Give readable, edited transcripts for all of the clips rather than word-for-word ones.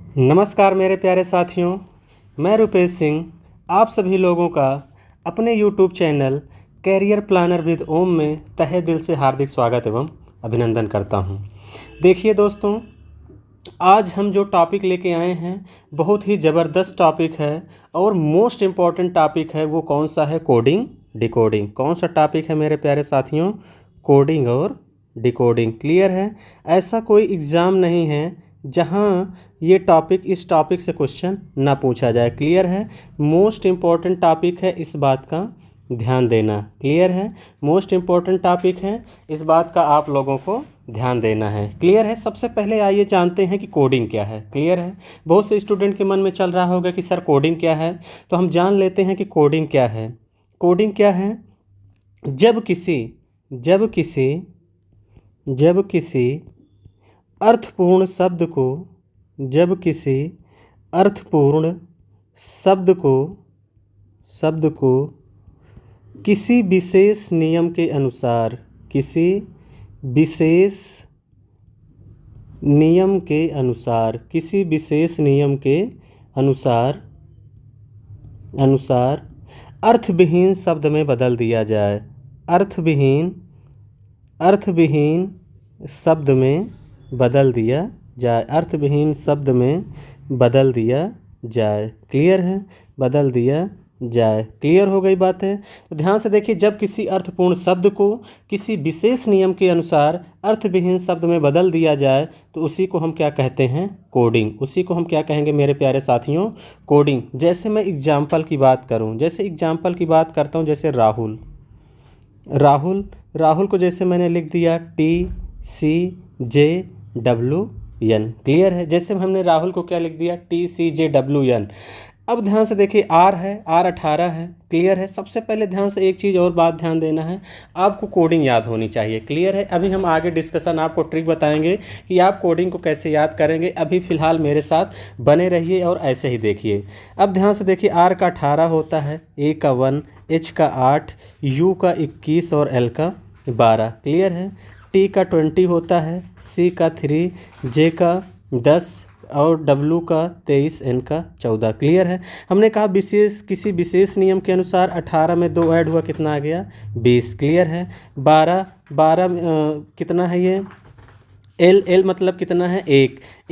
नमस्कार मेरे प्यारे साथियों, मैं रुपेश सिंह आप सभी लोगों का अपने YouTube channel career planner with Om में तहे दिल से हार्दिक स्वागत एवं अभिनंदन करता हूं। देखिए दोस्तों, आज हम जो टॉपिक लेके आए हैं बहुत ही ज़बरदस्त टॉपिक है और मोस्ट इम्पॉर्टेंट टॉपिक है। वो कौन सा है? Coding decoding. कौन सा टॉपिक है मेरे प्यारे साथियों? कोडिंग और डिकोडिंग। क्लियर है? ऐसा कोई एग्ज़ाम नहीं है जहां ये टॉपिक इस टॉपिक से क्वेश्चन ना पूछा जाए। क्लियर है? मोस्ट इम्पॉर्टेंट टॉपिक है, इस बात का ध्यान देना। क्लियर है? मोस्ट इम्पॉर्टेंट टॉपिक है, इस बात का आप लोगों को ध्यान देना है। क्लियर है? सबसे पहले आइए जानते हैं कि कोडिंग क्या है। क्लियर है? बहुत से स्टूडेंट के मन में चल रहा होगा कि सर कोडिंग क्या है, तो हम जान लेते हैं कि कोडिंग क्या है। कोडिंग क्या है? जब किसी अर्थपूर्ण शब्द को किसी विशेष नियम के अनुसार अर्थविहीन शब्द में बदल दिया जाए। अर्थविहीन शब्द में बदल दिया जाए। क्लियर है? बदल दिया जाए। क्लियर हो गई बात है? तो ध्यान से देखिए, जब किसी अर्थपूर्ण शब्द को किसी विशेष नियम के अनुसार अर्थविहीन शब्द में बदल दिया जाए तो उसी को हम क्या कहते हैं? कोडिंग। उसी को हम क्या कहेंगे मेरे प्यारे साथियों? कोडिंग। जैसे मैं एग्जाम्पल की बात करूं, जैसे राहुल को जैसे मैंने लिख दिया TCJWN। क्लियर है? जैसे हमने राहुल को क्या लिख दिया? TCJWN। अब ध्यान से देखिए, R है, R18 है। क्लियर है? सबसे पहले ध्यान से एक चीज़ और बात ध्यान देना है, आपको कोडिंग याद होनी चाहिए। क्लियर है? अभी हम आगे डिस्कशन आपको ट्रिक बताएंगे कि आप कोडिंग को कैसे याद करेंगे। अभी फ़िलहाल मेरे साथ बने रहिए और ऐसे ही देखिए। अब ध्यान से देखिए, R का 18 होता है, A का 1, H का 8, U का 21 और L का 12। क्लियर है? T का 20 होता है, C का 3, J का 10 और W का 23, N का 14। क्लियर है? हमने कहा किसी विशेष नियम के अनुसार 18 में 2 ऐड हुआ, कितना आ गया? 20। क्लियर है? 12 कितना है ये? L मतलब कितना है?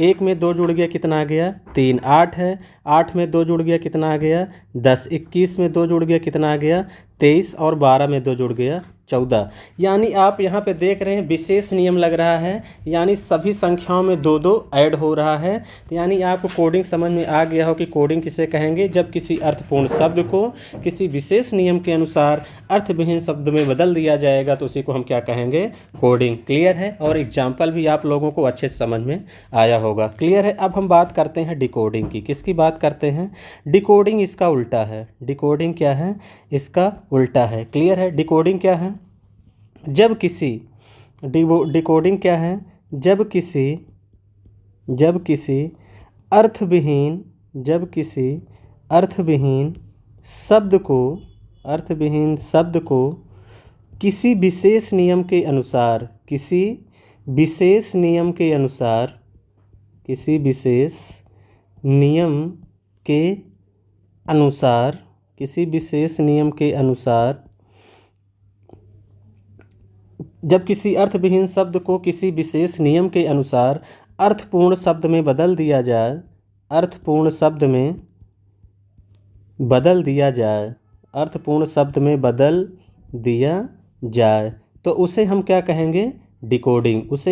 1 में 2 जुड़ गया, कितना आ गया? 3। 8 है, 8 में 2 जुड़ गया, कितना आ गया? 10। 21 में 2 जुड़ गया, कितना आ गया? 23 और 12 में 2 जुड़ गया, 14। यानी आप यहाँ पे देख रहे हैं विशेष नियम लग रहा है, यानी सभी संख्याओं में 2-2 ऐड हो रहा है। तो यानी आपको कोडिंग समझ में आ गया हो कि कोडिंग किसे कहेंगे? जब किसी अर्थपूर्ण शब्द को किसी विशेष नियम के अनुसार अर्थविहीन शब्द में बदल दिया जाएगा तो उसी को हम क्या कहेंगे? कोडिंग। क्लियर है? और एग्जाम्पल भी आप लोगों को अच्छे से समझ में आया होगा। क्लियर है? अब हम बात करते हैं डिकोडिंग की। किसकी बात करते हैं? डिकोडिंग इसका उल्टा है। डिकोडिंग क्या है? इसका उल्टा है। क्लियर है? डिकोडिंग क्या है? डिकोडिंग क्या है? जब किसी अर्थविहीन शब्द को किसी विशेष नियम के अनुसार जब किसी अर्थविहीन शब्द को किसी विशेष नियम के अनुसार अर्थपूर्ण शब्द में बदल दिया जाए तो उसे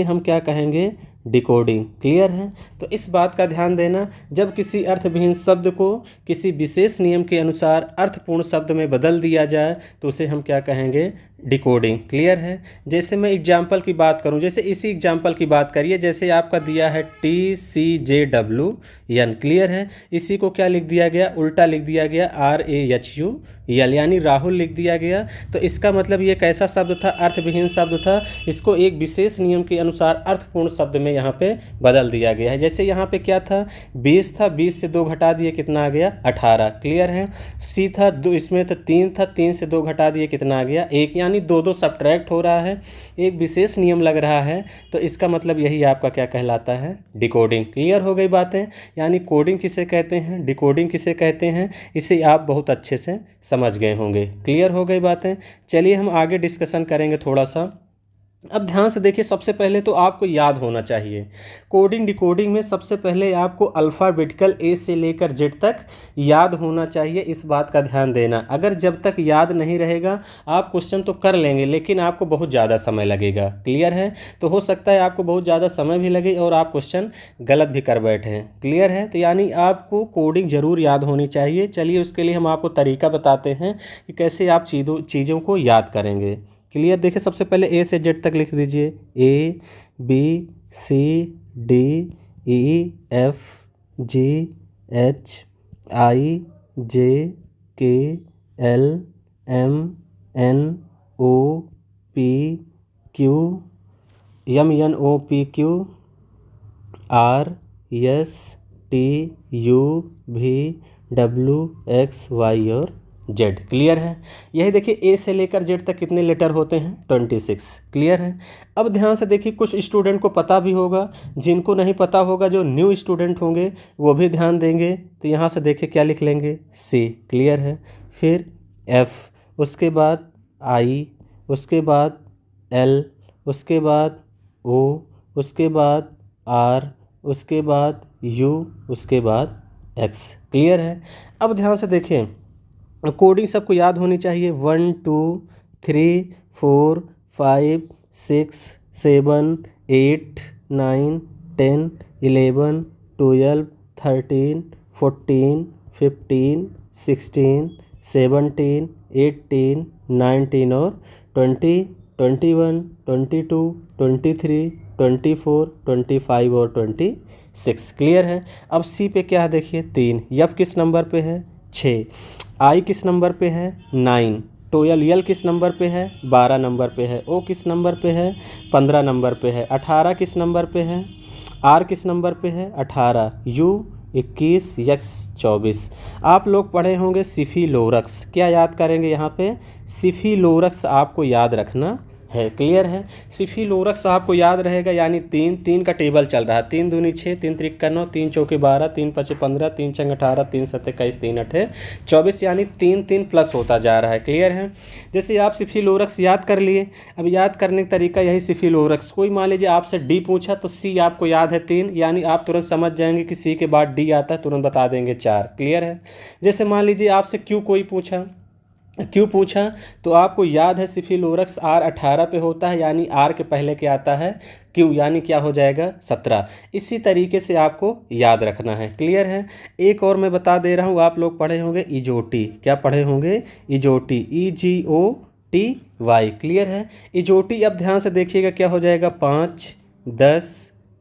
हम क्या कहेंगे? डिकोडिंग। क्लियर है? तो इस बात का ध्यान देना, जब किसी अर्थविहीन शब्द को किसी विशेष नियम के अनुसार अर्थपूर्ण शब्द में बदल दिया जाए तो उसे हम क्या कहेंगे? डिकोडिंग। क्लियर है? जैसे मैं एग्जाम्पल की बात करूं, जैसे इसी एग्जाम्पल की बात करिए, जैसे आपका दिया है TCJWN। क्लियर है? इसी को क्या लिख दिया गया? उल्टा लिख दिया गया, RAHUL, यानी राहुल लिख दिया गया। तो इसका मतलब ये कैसा शब्द था? अर्थविहीन शब्द था। इसको एक विशेष नियम के अनुसार अर्थपूर्ण शब्द में यहाँ पे बदल दिया गया है। जैसे यहाँ पे क्या था? 20 था, 20 से 2 घटा दिए, कितना आ गया? 18। क्लियर है? C था, 2 इसमें तो 3 था, 3 से 2 घटा दिए, कितना आ गया? 1। यानी यानी दो दो सब्ट्रैक्ट हो रहा है, एक विशेष नियम लग रहा है, तो इसका मतलब यही आपका क्या कहलाता है, डिकोडिंग। क्लियर हो गई बातें। यानी कोडिंग किसे कहते हैं, डिकोडिंग किसे कहते हैं, इसे आप बहुत अच्छे से समझ गए होंगे। क्लियर हो गई बातें। चलिए हम आगे डिस्कशन करेंगे थोड़ा सा। अब ध्यान से देखिए, सबसे पहले तो आपको याद होना चाहिए कोडिंग डिकोडिंग में सबसे पहले आपको अल्फ़ाबेटिकल ए से लेकर जेड तक याद होना चाहिए। इस बात का ध्यान देना, अगर जब तक याद नहीं रहेगा आप क्वेश्चन तो कर लेंगे लेकिन आपको बहुत ज़्यादा समय लगेगा। क्लियर है। तो हो सकता है आपको बहुत ज़्यादा समय भी लगे और आप क्वेश्चन गलत भी कर बैठे हैं। क्लियर है। तो यानी आपको कोडिंग ज़रूर याद होनी चाहिए। चलिए उसके लिए हम आपको तरीका बताते हैं कि कैसे आप चीज़ों को याद करेंगे। क्लियर। देखिए सबसे पहले ए से जेड तक लिख दीजिए, A B C D E F G H I J K L M N O P Q M N O P Q R S T U V W X Y और Z. Clear है। यही देखिए ए से लेकर Z तक कितने letter होते हैं, 26। क्लियर है। अब ध्यान से देखिए, कुछ स्टूडेंट को पता भी होगा, जिनको नहीं पता होगा, जो न्यू स्टूडेंट होंगे वो भी ध्यान देंगे। तो यहाँ से देखिए क्या लिख लेंगे, सी। क्लियर है। फिर एफ, उसके बाद आई, उसके बाद एल, उसके बाद ओ, उसके बाद आर, उसके बाद यू, उसके बाद एक्स। क्लियर है। अब ध्यान से देखें, कोडिंग सबको याद होनी चाहिए। 1 2 3 4 5 6 7 8 9 10 11 12 13 14 15 16 17 18 19 और 20 21 22 23 24 25 और 26। क्लियर है। अब सी पे क्या है देखिए, 3। एफ किस नंबर पे है, 6। आई किस नंबर पे है, 9। टोयल यल किस नंबर पे है, 12 नंबर पे है। ओ किस नंबर पे है, 15 नंबर पे है। 18 किस नंबर पे है, आर किस नंबर पे है, 18। You 21, x 24। आप लोग पढ़े होंगे सिफिलोरक्स, क्या याद करेंगे यहाँ पे, सिफिलोरक्स आपको याद रखना है। क्लियर है। सिफिलोरक्स आपको याद रहेगा, यानी 3 का टेबल चल रहा है, 3 दूनी 6, 3 त्रिक 9, 3 चौके 12, 3 पचे 15, 3 छंग 18, 3 सत्ते 21, 3 अठे 24, यानी 3 प्लस होता जा रहा है। क्लियर है। जैसे आप सिफिलोरक्स याद कर लिए, अब याद करने का तरीका यही सिफिलोरक्स। कोई मान लीजिए आपसे डी पूछा तो सी आपको याद है 3, यानी आप तुरंत समझ जाएंगे कि सी के बाद डी आता है, तुरंत बता देंगे 4। क्लियर है। जैसे मान लीजिए आपसे क्यू कोई पूछा, क्यों पूछा तो आपको याद है सिफिलोरक्स आर 18 पे होता है, यानी आर के पहले क्या आता है, क्यू, यानी क्या हो जाएगा 17। इसी तरीके से आपको याद रखना है। क्लियर है। एक और मैं बता दे रहा हूँ, आप लोग पढ़े होंगे इजोटी, क्या पढ़े होंगे, इजोटी, EGOTY। क्लियर है। इजोटी अब ध्यान से देखिएगा क्या हो जाएगा, 5 10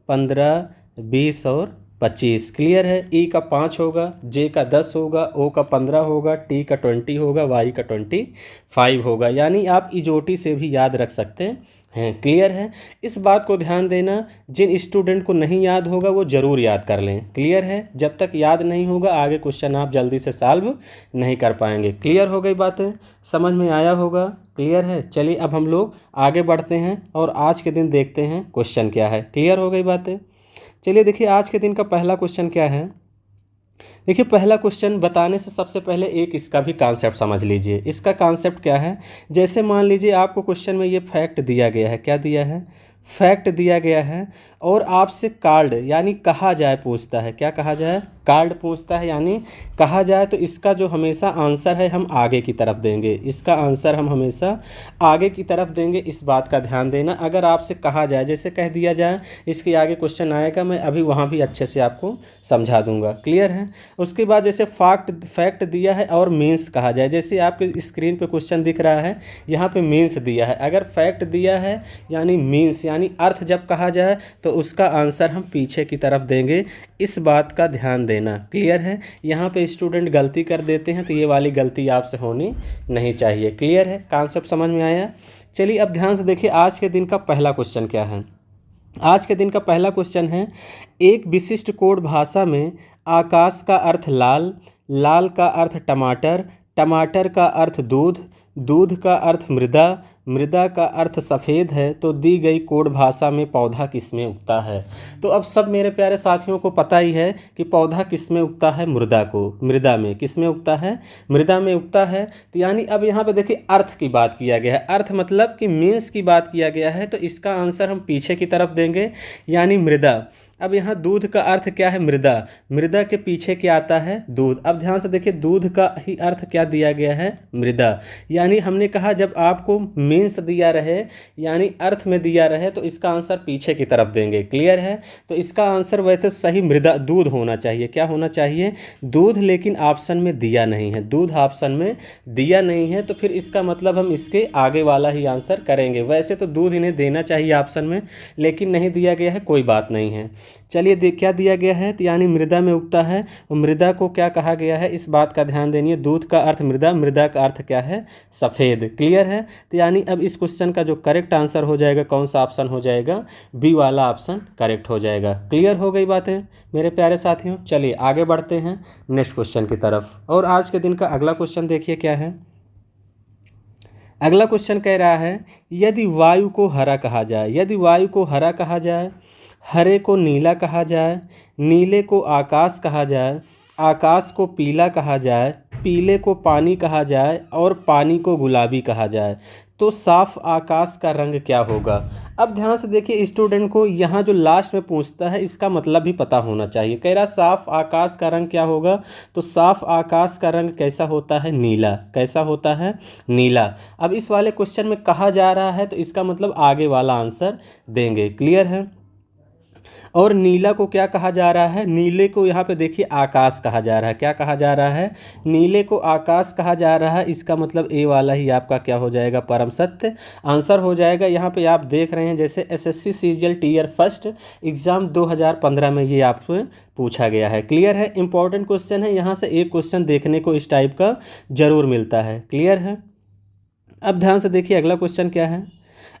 15 20 और 25। क्लियर है। ई का 5 होगा, जे का 10 होगा, ओ का 15 होगा, टी का 20 होगा, वाई का 25 होगा, यानी आप इजोटी से भी याद रख सकते हैं। क्लियर है। इस बात को ध्यान देना, जिन स्टूडेंट को नहीं याद होगा वो ज़रूर याद कर लें। क्लियर है। जब तक याद नहीं होगा आगे क्वेश्चन आप जल्दी से सॉल्व नहीं कर पाएंगे। क्लियर हो गई बातें, समझ में आया होगा। क्लियर है। चलिए अब हम लोग आगे बढ़ते हैं और आज के दिन देखते हैं क्वेश्चन क्या है। क्लियर हो गई बातें। चलिए देखिए आज के दिन का पहला क्वेश्चन क्या है। देखिए पहला क्वेश्चन बताने से सबसे पहले एक इसका भी कॉन्सेप्ट समझ लीजिए। इसका कॉन्सेप्ट क्या है, जैसे मान लीजिए आपको क्वेश्चन में ये फैक्ट दिया गया है, क्या दिया है, फैक्ट दिया गया है, और आपसे कार्ड यानी कहा जाए पूछता है, क्या कहा जाए, कार्ड पूछता है, यानी कहा जाए, तो इसका जो हमेशा आंसर है हम आगे की तरफ देंगे, इसका आंसर हम हमेशा आगे की तरफ देंगे। इस बात का ध्यान देना। अगर आपसे कहा जाए, जैसे कह दिया जाए इसके आगे क्वेश्चन आएगा, मैं अभी वहाँ भी अच्छे से आपको समझा दूंगा। क्लियर है। उसके बाद जैसे फैक्ट दिया है और मीन्स कहा जाए, जैसे आपके स्क्रीन पे क्वेश्चन दिख रहा है, यहाँ पे मीन्स दिया है। अगर फैक्ट दिया है यानी मीन्स यानी अर्थ जब कहा जाए तो उसका आंसर हम पीछे की तरफ देंगे। इस बात का ध्यान देना। क्लियर है। यहाँ पे स्टूडेंट गलती कर देते हैं, तो ये वाली गलती आपसे होनी नहीं चाहिए। क्लियर है। कॉन्सेप्ट समझ में आया। चलिए अब ध्यान से देखिए आज के दिन का पहला क्वेश्चन क्या है। आज के दिन का पहला क्वेश्चन है, एक विशिष्ट कोड भाषा में आकाश का अर्थ लाल, लाल का अर्थ टमाटर, टमाटर का अर्थ दूध, दूध का अर्थ मृदा, मृदा का अर्थ सफ़ेद है तो दी गई कोड भाषा में पौधा किसमें उगता है। तो अब सब मेरे प्यारे साथियों को पता ही है कि पौधा किसमें उगता है, मृदा में किसमें उगता है, मृदा में उगता है। तो यानी अब यहाँ पे देखिए अर्थ की बात किया गया है, अर्थ मतलब कि मीन्स की बात किया गया है, तो इसका आंसर हम पीछे की तरफ देंगे यानी मृदा। अब यहाँ दूध का अर्थ क्या है, मृदा, मृदा के पीछे क्या आता है, दूध। अब ध्यान से देखिए दूध का ही अर्थ क्या दिया गया है, मृदा। यानी हमने कहा जब आपको मीन्स दिया रहे यानी अर्थ में दिया रहे तो इसका आंसर पीछे की तरफ देंगे। क्लियर है। तो इसका आंसर वैसे सही मृदा दूध होना चाहिए। क्या होना चाहिए, दूध, लेकिन ऑप्शन में दिया नहीं है, दूध ऑप्शन में दिया नहीं है, तो फिर इसका मतलब हम इसके आगे वाला ही आंसर करेंगे। वैसे तो दूध इन्हें देना चाहिए ऑप्शन में, लेकिन नहीं दिया गया है, कोई बात नहीं है। चलिए क्या दिया गया है, तो यानी मृदा में उगता है। और मृदा को क्या कहा गया है, इस बात का ध्यान देनिए। दूध का अर्थ मृदा, मृदा का अर्थ क्या है, सफ़ेद। क्लियर है। तो यानी अब इस क्वेश्चन का जो करेक्ट आंसर हो जाएगा, कौन सा ऑप्शन हो जाएगा, बी वाला ऑप्शन करेक्ट हो जाएगा। क्लियर हो गई बातें मेरे प्यारे साथियों। चलिए आगे बढ़ते हैं नेक्स्ट क्वेश्चन की तरफ। और आज के दिन का अगला क्वेश्चन देखिए क्या है। अगला क्वेश्चन कह रहा है, यदि वायु को हरा कहा जाए, यदि वायु को हरा कहा जाए, हरे को नीला कहा जाए, नीले को आकाश कहा जाए, आकाश को पीला कहा जाए, पीले को पानी कहा जाए और पानी को गुलाबी कहा जाए, तो साफ आकाश का रंग क्या होगा। अब ध्यान से देखिए स्टूडेंट को यहाँ जो लास्ट में पूछता है इसका मतलब भी पता होना चाहिए। कह रहा साफ आकाश का रंग क्या होगा, तो साफ आकाश का रंग कैसा होता है, नीला। कैसा होता है, नीला। अब इस वाले क्वेश्चन में कहा जा रहा है तो इसका मतलब आगे वाला आंसर देंगे। क्लियर है। और नीला को क्या कहा जा रहा है, नीले को यहाँ पे देखिए आकाश कहा जा रहा है। क्या कहा जा रहा है, नीले को आकाश कहा जा रहा है। इसका मतलब ए वाला ही आपका क्या हो जाएगा, परम सत्य आंसर हो जाएगा। यहाँ पे आप देख रहे हैं जैसे SSC CGL tier first exam 2015 में ये आपसे पूछा गया है। क्लियर है। इंपॉर्टेंट क्वेश्चन है, यहाँ से एक क्वेश्चन देखने को इस टाइप का जरूर मिलता है। क्लियर है। अब ध्यान से देखिए अगला क्वेश्चन क्या है।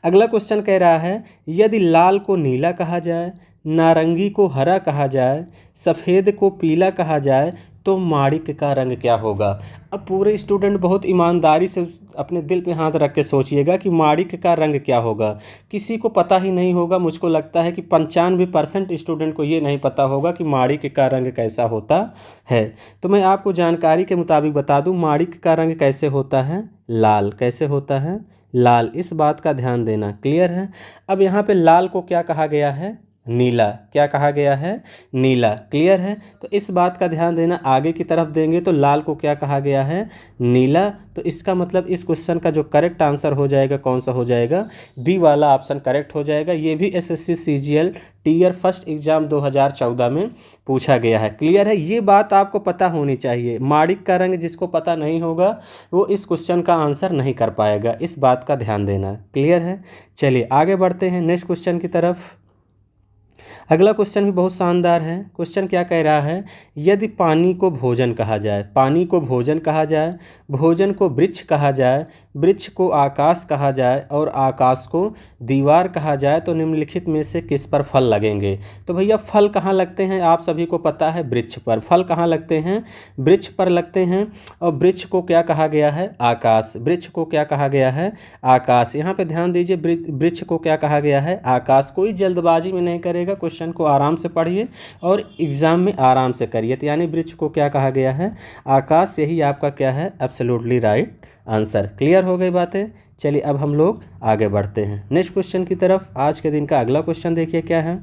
अगला क्वेश्चन कह रहा है, यदि लाल को नीला कहा जाए, नारंगी को हरा कहा जाए, सफ़ेद को पीला कहा जाए, तो माणिक का रंग क्या होगा। अब पूरे स्टूडेंट बहुत ईमानदारी से अपने दिल पे हाथ रख के सोचिएगा कि माणिक का रंग क्या होगा। किसी को पता ही नहीं होगा। मुझको लगता है कि 95% स्टूडेंट को ये नहीं पता होगा कि माणिक का रंग कैसा होता है। तो मैं आपको जानकारी के मुताबिक बता दूं, माणिक का रंग कैसे होता है, लाल। कैसे होता है, लाल। इस बात का ध्यान देना। क्लियर है। अब यहाँ पे लाल को क्या कहा गया है, नीला। क्या कहा गया है, नीला। क्लियर है। तो इस बात का ध्यान देना। आगे की तरफ देंगे तो लाल को क्या कहा गया है, नीला। तो इसका मतलब इस क्वेश्चन का जो करेक्ट आंसर हो जाएगा कौन सा हो जाएगा, बी वाला ऑप्शन करेक्ट हो जाएगा। ये भी SSC CGL tier first exam 2014 में पूछा गया है। क्लियर है। ये बात आपको पता होनी चाहिए। माणिक का रंग जिसको पता नहीं होगा वो इस क्वेश्चन का आंसर नहीं कर पाएगा। इस बात का ध्यान देना। क्लियर है। चलिए आगे बढ़ते हैं नेक्स्ट क्वेश्चन की तरफ। अगला क्वेश्चन भी बहुत शानदार है। क्वेश्चन क्या कह रहा है, यदि पानी को भोजन कहा जाए, पानी को भोजन कहा जाए, भोजन को वृक्ष कहा जाए, वृक्ष को आकाश कहा जाए और आकाश को दीवार कहा जाए, तो निम्नलिखित में से किस पर फल लगेंगे। तो भैया फल कहाँ लगते हैं, आप सभी को पता है, वृक्ष पर। फल कहाँ लगते हैं, वृक्ष पर लगते हैं। और वृक्ष को क्या कहा गया है, आकाश। वृक्ष को क्या कहा गया है, आकाश। यहाँ पे ध्यान दीजिए, वृक्ष को क्या कहा गया है, आकाश। कोई जल्दबाजी में नहीं करेगा, क्वेश्चन को आराम से पढ़िए और एग्जाम में आराम से करिए। तो यानी वृक्ष को क्या कहा गया है, आकाश। यही आपका क्या है, एब्सोल्युटली राइट आंसर। क्लियर हो गई बातें। चलिए अब हम लोग आगे बढ़ते हैं नेक्स्ट क्वेश्चन की तरफ। आज के दिन का अगला क्वेश्चन देखिए क्या है।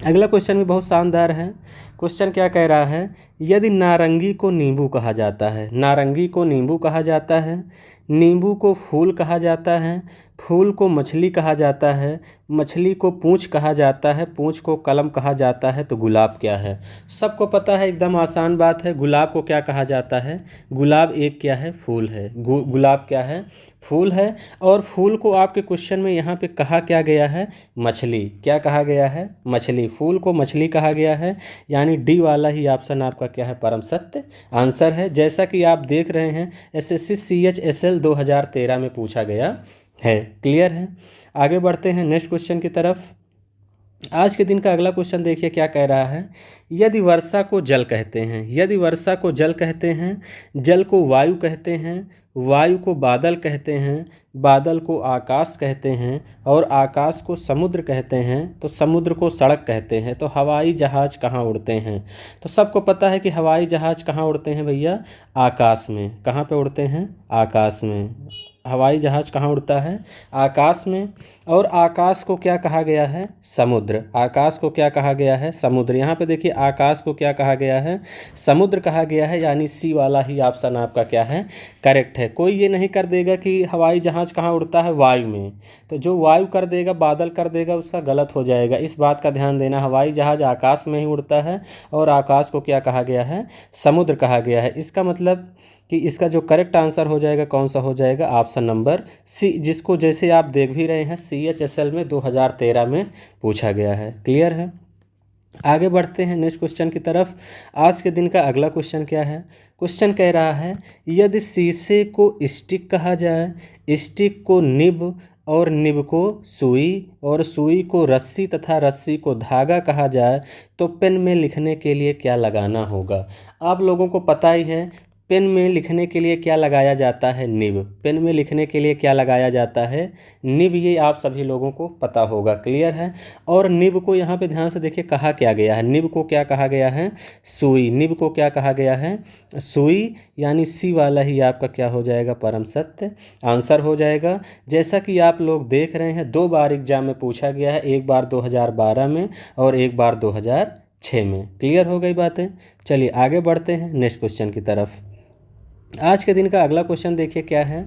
अगला क्वेश्चन भी बहुत शानदार है। क्वेश्चन क्या कह रहा है, यदि नारंगी को नींबू कहा जाता है, नारंगी को नींबू कहा जाता है, नींबू को फूल कहा जाता है, फूल को मछली कहा जाता है, मछली को पूंछ कहा जाता है, पूंछ को कलम कहा जाता है, तो गुलाब क्या है। सबको पता है, एकदम आसान बात है। गुलाब को क्या कहा जाता है, गुलाब एक क्या है, फूल है। गुलाब क्या है, फूल है। और फूल को आपके क्वेश्चन में यहाँ पे कहा क्या गया है, मछली। क्या कहा गया है, मछली। फूल को मछली कहा गया है। यानी डी वाला ही ऑप्शन आपका क्या है, परम सत्य आंसर है। जैसा कि आप देख रहे हैं एसएससी CHSL 2013 में पूछा गया है। क्लियर है। आगे बढ़ते हैं नेक्स्ट क्वेश्चन की तरफ। आज के दिन का अगला क्वेश्चन देखिए क्या कह रहा है। यदि वर्षा को जल कहते हैं, यदि वर्षा को जल कहते हैं, जल को वायु कहते हैं, वायु को बादल कहते हैं, बादल को आकाश कहते हैं और आकाश को समुद्र कहते हैं, तो समुद्र को सड़क कहते हैं, तो हवाई जहाज़ कहाँ उड़ते हैं? तो सबको पता है कि हवाई जहाज़ कहाँ उड़ते हैं भैया? आकाश में। कहाँ पे उड़ते हैं? आकाश में। हवाई जहाज़ कहाँ उड़ता है? आकाश में। और आकाश को क्या कहा गया है? समुद्र। आकाश को क्या कहा गया है? समुद्र। यहाँ पे देखिए आकाश को क्या कहा गया है? समुद्र कहा गया है, यानी सी वाला ही ऑप्शन आपका क्या है? करेक्ट है। कोई ये नहीं कर देगा कि हवाई जहाज़ कहाँ उड़ता है? वायु में। तो जो वायु कर देगा, बादल कर देगा, उसका गलत हो जाएगा। इस बात का ध्यान देना, हवाई जहाज़ आकाश में ही उड़ता है और आकाश को क्या कहा गया है? समुद्र कहा गया है। इसका मतलब कि इसका जो करेक्ट आंसर हो जाएगा कौन सा हो जाएगा? ऑप्शन नंबर सी, जिसको जैसे आप देख भी रहे हैं CHSL में 2013 में पूछा गया है। क्लियर है? आगे बढ़ते हैं नेक्स्ट क्वेश्चन की तरफ। आज के दिन का अगला क्वेश्चन क्या है? क्वेश्चन कह रहा है यदि शीशे को स्टिक कहा जाए, स्टिक को निब और निब को सुई और सुई को रस्सी तथा रस्सी को धागा कहा जाए तो पेन में लिखने के लिए क्या लगाना होगा? आप लोगों को पता ही है पेन में लिखने के लिए क्या लगाया जाता है? निब। पेन में लिखने के लिए क्या लगाया जाता है? निब। ये आप सभी लोगों को पता होगा। क्लियर है? और निब को यहाँ पे ध्यान से देखिए कहा क्या गया है। निब को क्या कहा गया है? सुई। निब को क्या कहा गया है? सुई, यानी सी वाला ही आपका क्या हो जाएगा? परम सत्य आंसर हो जाएगा। जैसा कि आप लोग देख रहे हैं 2 बार एग्जाम में पूछा गया है, एक बार 2012 में और एक बार 2006 में। क्लियर हो गई बातें? चलिए आगे बढ़ते हैं नेक्स्ट क्वेश्चन की तरफ। आज के दिन का अगला क्वेश्चन देखिए क्या है।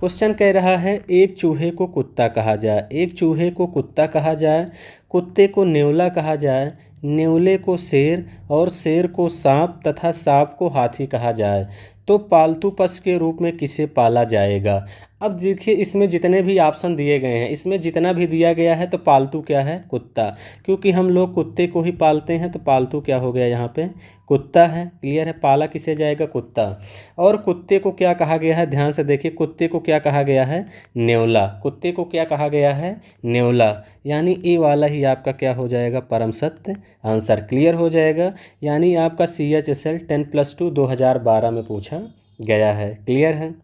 क्वेश्चन कह रहा है एक चूहे को कुत्ता कहा जाए, एक चूहे को कुत्ता कहा जाए, कुत्ते को नेवला कहा जाए, नेवले को शेर और शेर को सांप तथा सांप को हाथी कहा जाए तो पालतू पशु के रूप में किसे पाला जाएगा? अब देखिए इसमें जितने भी ऑप्शन दिए गए हैं, इसमें जितना भी दिया गया है तो पालतू क्या है? कुत्ता। क्योंकि हम लोग कुत्ते को ही पालते हैं तो पालतू क्या हो गया यहाँ पे? कुत्ता है। क्लियर है? पाला किसे जाएगा? कुत्ता। और कुत्ते को क्या कहा गया है? ध्यान से देखिए, कुत्ते को क्या कहा गया है? नेवला। कुत्ते को क्या कहा गया है? नेवला। यानी ए वाला ही आपका क्या हो जाएगा? परम सत्य आंसर। क्लियर हो जाएगा। यानी आपका CHSL 10+2 2012 में पूछा गया है। क्लियर है?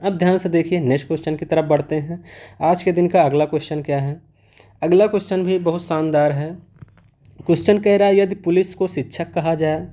अब ध्यान से देखिए नेक्स्ट क्वेश्चन की तरफ बढ़ते हैं। आज के दिन का अगला क्वेश्चन क्या है? अगला क्वेश्चन भी बहुत शानदार है। क्वेश्चन कह रहा है यदि पुलिस को शिक्षक कहा जाए,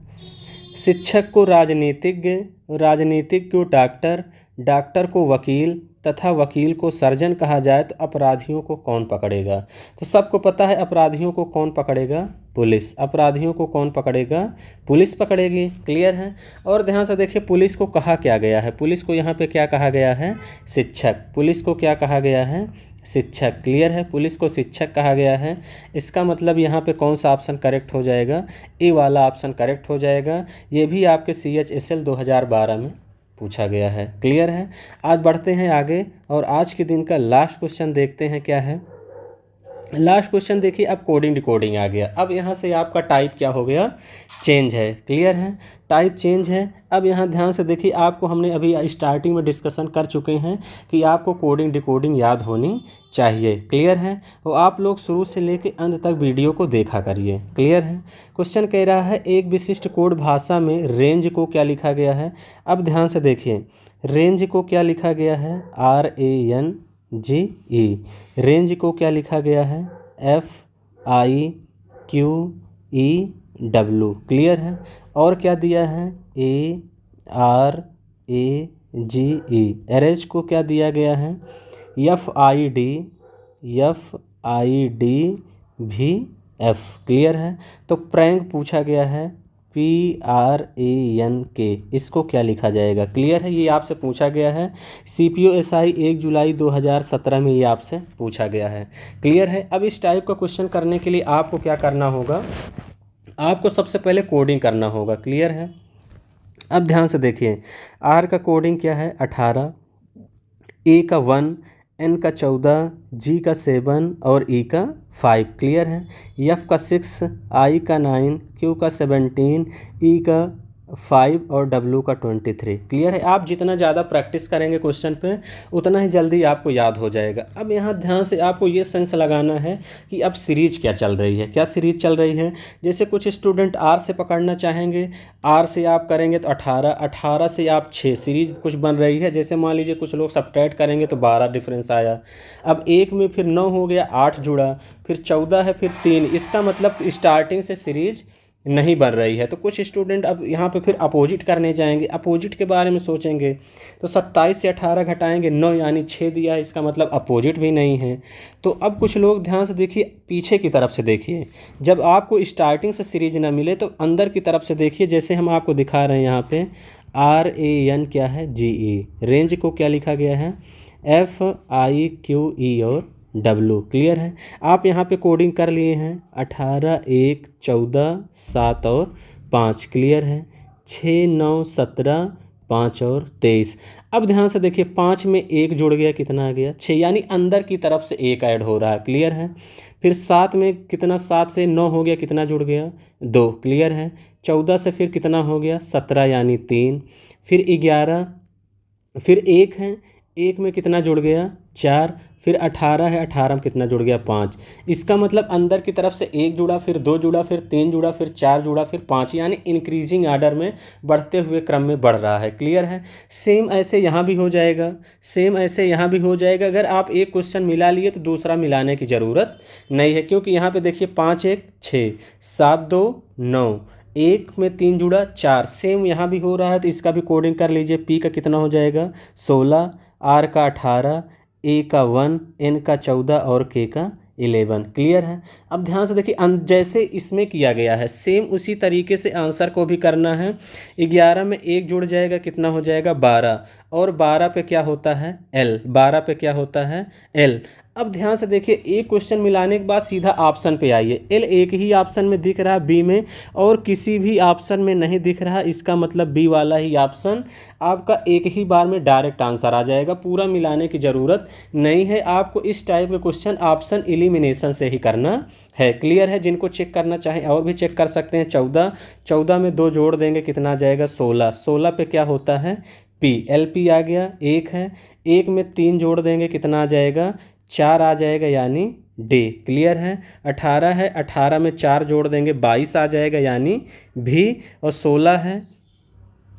शिक्षक को राजनीतिज्ञ, राजनीतिज्ञ को डॉक्टर, डॉक्टर को वकील तथा वकील को सर्जन कहा जाए तो अपराधियों को कौन पकड़ेगा? तो सबको पता है अपराधियों को कौन पकड़ेगा? पुलिस। अपराधियों को कौन पकड़ेगा? पुलिस पकड़ेगी। क्लियर है? और ध्यान से देखिए पुलिस को कहा क्या गया है? पुलिस को यहाँ पे क्या कहा गया है? शिक्षक। पुलिस को क्या कहा गया है? शिक्षक। क्लियर है? पुलिस को शिक्षक कहा गया है। इसका मतलब यहाँ पे कौन सा ऑप्शन करेक्ट हो जाएगा? ए वाला ऑप्शन करेक्ट हो जाएगा। ये भी आपके CHSL 2012 में पूछा गया है। क्लियर है? आज बढ़ते हैं आगे और आज के दिन का लास्ट क्वेश्चन देखते हैं क्या है। लास्ट क्वेश्चन देखिए, अब कोडिंग डिकोडिंग आ गया। अब यहाँ से आपका टाइप क्या हो गया? चेंज है। क्लियर है? टाइप चेंज है। अब यहाँ ध्यान से देखिए, आपको हमने अभी स्टार्टिंग में डिस्कशन कर चुके हैं कि आपको कोडिंग डिकोडिंग याद होनी चाहिए। क्लियर है? तो आप लोग शुरू से लेकर अंत तक वीडियो को देखा करिए। क्लियर है? क्वेश्चन कह रहा है एक विशिष्ट कोड भाषा में रेंज को क्या लिखा गया है? अब ध्यान से देखिए, रेंज को क्या लिखा गया है? RANGE। रेंज को क्या लिखा गया है? FIQEW। क्लियर है? और क्या दिया है? ARAGE। अरेज को क्या दिया गया है? FIDVF। क्लियर है? तो प्रैंक पूछा गया है PRANK। इसको क्या लिखा जाएगा? क्लियर है? ये आपसे पूछा गया है। CPO-SI 1 जुलाई 2017 में ये आपसे पूछा गया है। क्लियर है? अब इस टाइप का क्वेश्चन करने के लिए आपको क्या करना होगा? आपको सबसे पहले कोडिंग करना होगा। क्लियर है? अब ध्यान से देखिए, R का कोडिंग क्या है? 18, A का 1, N का 14, G का 7 और E का 5। क्लियर है? F का 6, I का 9, Q का 17, E का 5 और W का 23। क्लियर है। आप जितना ज़्यादा प्रैक्टिस करेंगे क्वेश्चन पे उतना ही जल्दी आपको याद हो जाएगा। अब यहाँ ध्यान से आपको ये सेंस लगाना है कि अब सीरीज क्या चल रही है। क्या सीरीज चल रही है, जैसे कुछ स्टूडेंट R से पकड़ना चाहेंगे, R से आप करेंगे तो 18, 18 से आप 6, सीरीज कुछ बन रही है। जैसे मान लीजिए कुछ लोग सब्ट्रैक्ट करेंगे तो 12 डिफरेंस आया। अब 1 में फिर 9 हो गया, 8 जुड़ा, फिर 14 है, फिर 3। इसका मतलब स्टार्टिंग से सीरीज नहीं बन रही है। तो कुछ स्टूडेंट अब यहाँ पे फिर अपोजिट करने जाएंगे, अपोजिट के बारे में सोचेंगे तो 27 से 18 घटाएंगे, 9 यानी 6 दिया, इसका मतलब अपोजिट भी नहीं है। तो अब कुछ लोग ध्यान से देखिए, पीछे की तरफ से देखिए, जब आपको स्टार्टिंग से सीरीज ना मिले तो अंदर की तरफ से देखिए। जैसे हम आपको दिखा रहे हैं यहाँ पे RAN क्या है, GE, रेंज को क्या लिखा गया है, FIQE और W। क्लियर है। आप यहाँ पे कोडिंग कर लिए हैं, 18, 1, 14, 7 और 5। क्लियर है। 6, 9, 17, 5 और 23। अब ध्यान से देखिए, 5 में 1 जुड़ गया, कितना आ गया, 6, यानी अंदर की तरफ से 1 ऐड हो रहा है। क्लियर है। फिर 7 में कितना, 7 से 9 हो गया, कितना जुड़ गया, 2। क्लियर है। 14 से फिर कितना हो गया, 17 यानी 3। फिर 11, फिर 1 है, 1 में कितना जुड़ गया, 4। फिर 18 है, 18 में कितना जुड़ गया, 5। इसका मतलब अंदर की तरफ से 1 जुड़ा, फिर 2 जुड़ा, फिर 3 जुड़ा, फिर 4 जुड़ा, फिर 5, यानी इंक्रीजिंग आर्डर में, बढ़ते हुए क्रम में बढ़ रहा है। क्लियर है। सेम ऐसे यहाँ भी हो जाएगा, सेम ऐसे यहाँ भी हो जाएगा। अगर आप एक क्वेश्चन मिला लिए तो दूसरा मिलाने की ज़रूरत नहीं है, क्योंकि यहाँ पर देखिए 5, 1, 6, 7, 2, 9, 1 में 3 जुड़ा, 4। सेम यहाँ भी हो रहा है, तो इसका भी कोडिंग कर लीजिए। P का कितना हो जाएगा, 16, R का 18, A का 1, N का 14 और K का 11। क्लियर है। अब ध्यान से देखिए, जैसे इसमें किया गया है सेम उसी तरीके से आंसर को भी करना है। 11 में 1 जुड़ जाएगा, कितना हो जाएगा, 12, और 12 पे क्या होता है, L, 12 पे क्या होता है, L। अब ध्यान से देखिए, एक क्वेश्चन मिलाने के बाद सीधा ऑप्शन पे आइए। L एक ही ऑप्शन में दिख रहा है, B में, और किसी भी ऑप्शन में नहीं दिख रहा। इसका मतलब B वाला ही ऑप्शन आपका एक ही बार में डायरेक्ट आंसर आ जाएगा, पूरा मिलाने की ज़रूरत नहीं है। आपको इस टाइप के क्वेश्चन ऑप्शन एलिमिनेशन से ही करना है। क्लियर है। जिनको चेक करना चाहें और भी चेक कर सकते हैं। 14, 14 में 2 जोड़ देंगे, कितना आ जाएगा, 16, 16 पे क्या होता है, P, LP आ गया। 1 है, 1 में 3 जोड़ देंगे, कितना आ जाएगा, 4 आ जाएगा, यानी D। क्लियर है। 18 है, 18 में 4 जोड़ देंगे, 22 आ जाएगा, यानी V। और 16 है,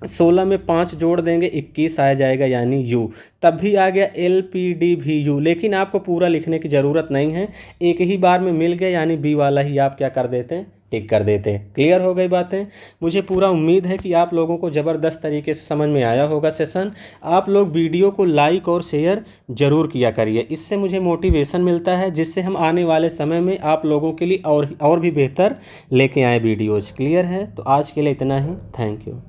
16 में 5 जोड़ देंगे, 21 आ जाएगा, यानी U। तब भी आ गया LPDVU, लेकिन आपको पूरा लिखने की ज़रूरत नहीं है, एक ही बार में मिल गया, यानी B वाला ही आप क्या कर देते हैं, टिक कर देते हैं। क्लियर हो गई बातें। मुझे पूरा उम्मीद है कि आप लोगों को ज़बरदस्त तरीके से समझ में आया होगा सेशन। आप लोग वीडियो को लाइक और शेयर ज़रूर किया करिए, इससे मुझे मोटिवेशन मिलता है, जिससे हम आने वाले समय में आप लोगों के लिए और भी बेहतर लेके आए वीडियोज़। क्लियर है। तो आज के लिए इतना ही। Thank you.